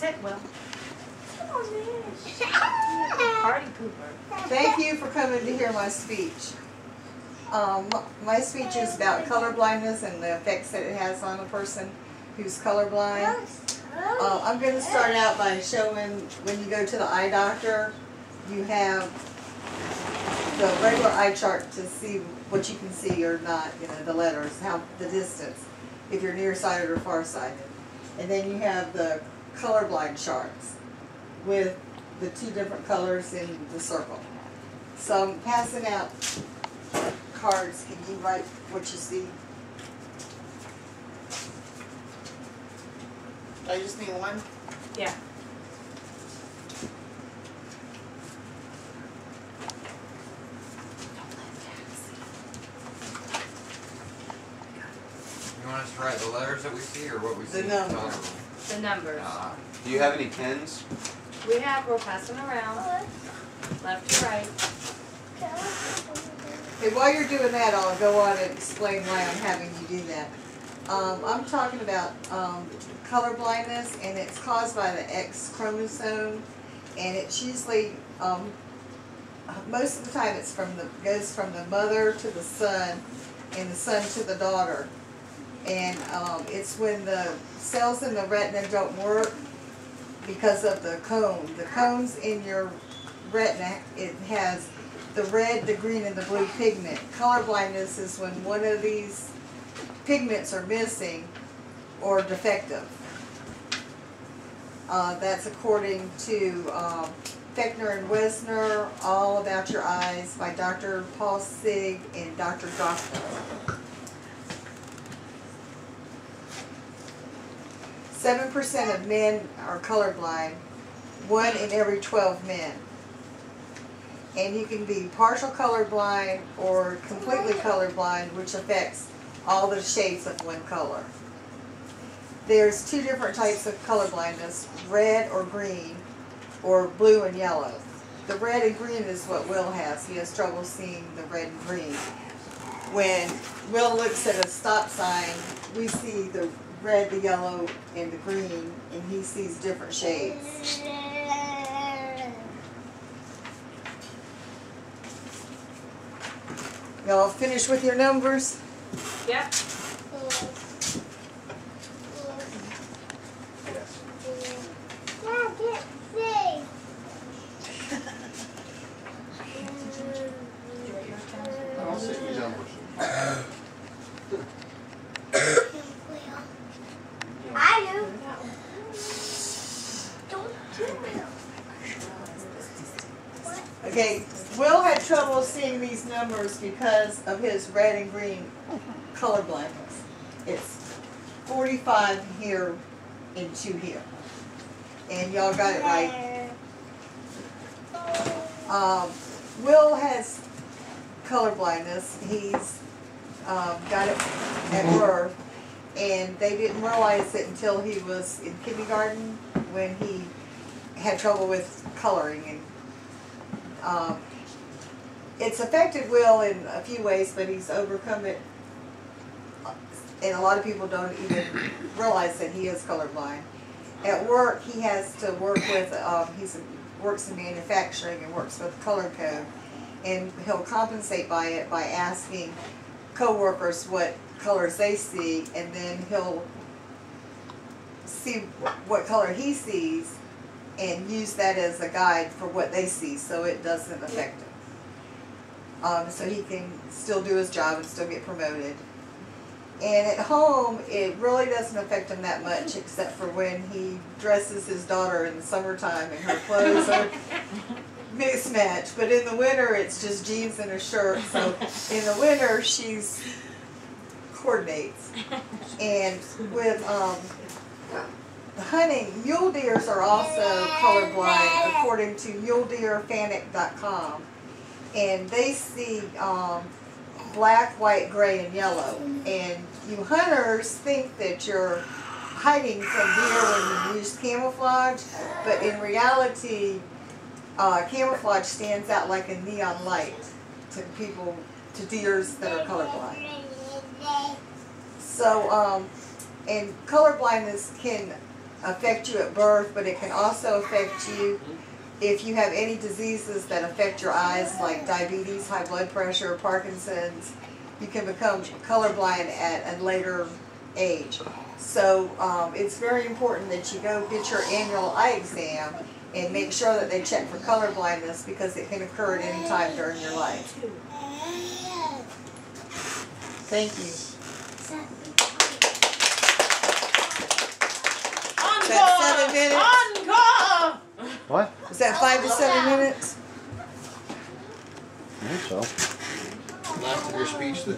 Sit, Will. Come on, Mish. Party pooper. Thank you for coming to hear my speech. My speech is about color blindness and the effects that it has on a person who's colorblind. I'm going to start out by showing when you go to the eye doctor, you have the regular eye chart to see what you can see or not, you know, the letters, the distance, if you're nearsighted or farsighted. And then you have the colorblind charts with the two different colors in the circle. So I'm passing out cards. Can you write what you see? I just need one. Yeah. You want us to write the letters that we see or what we see? The numbers. The numbers. Do you have any pens? We have, we'll pass them around. Left to right. Okay, while you're doing that, I'll go on and explain why I'm having you do that. I'm talking about color blindness, and it's caused by the X chromosome, and it's usually, most of the time it's goes from the mother to the son, and the son to the daughter. And it's when the cells in the retina don't work because of the cone. The cones in your retina, it has the red, the green, and the blue pigment. Color blindness is when one of these pigments are missing or defective. That's according to Fechner and Wesner, All About Your Eyes by Dr. Paul Sig and Dr. Goffman. 7% of men are colorblind, 1 in every 12 men. And you can be partial colorblind or completely colorblind, which affects all the shades of one color. There's two different types of color blindness, red or green, or blue and yellow. The red and green is what Will has. He has trouble seeing the red and green. When Will looks at a stop sign, we see the red, the yellow, and the green, and he sees different shades. Y'all finished with your numbers? Yep. I'll see you numbers. I do. Don't do it. Okay, Will had trouble seeing these numbers because of his red and green color blindness. It's 45 here and 2 here. And y'all got it right. Will has color blindness. He's got it at birth, and they didn't realize it until he was in kindergarten when he had trouble with coloring. And it's affected Will in a few ways, but he's overcome it, and a lot of people don't even realize that he is colorblind. At work, he has to work with, works in manufacturing and works with color code, and he'll compensate by it by asking co-workers what colors they see, and then he'll see what color he sees and use that as a guide for what they see, so it doesn't affect him. So he can still do his job and still get promoted. And at home, it really doesn't affect him that much, except for when he dresses his daughter in the summertime and her clothes are mismatched. But in the winter, it's just jeans and a shirt. So in the winter, she's coordinates. And with hunting, mule deers are also colorblind, according to muledeerfanic.com. And they see black, white, gray, and yellow. And you hunters think that you're hiding from deer when you use camouflage, but in reality, camouflage stands out like a neon light to people, to deers that are colorblind. So, and color blindness can affect you at birth, but it can also affect you if you have any diseases that affect your eyes, like diabetes, high blood pressure, Parkinson's. You can become colorblind at a later age. So it's very important that you go get your annual eye exam and make sure that they check for color blindness, because it can occur at any time during your life. Thank you. Is that 7 minutes? Encore! What? Is that 5 to 7 minutes? I think so. Last of your speech, the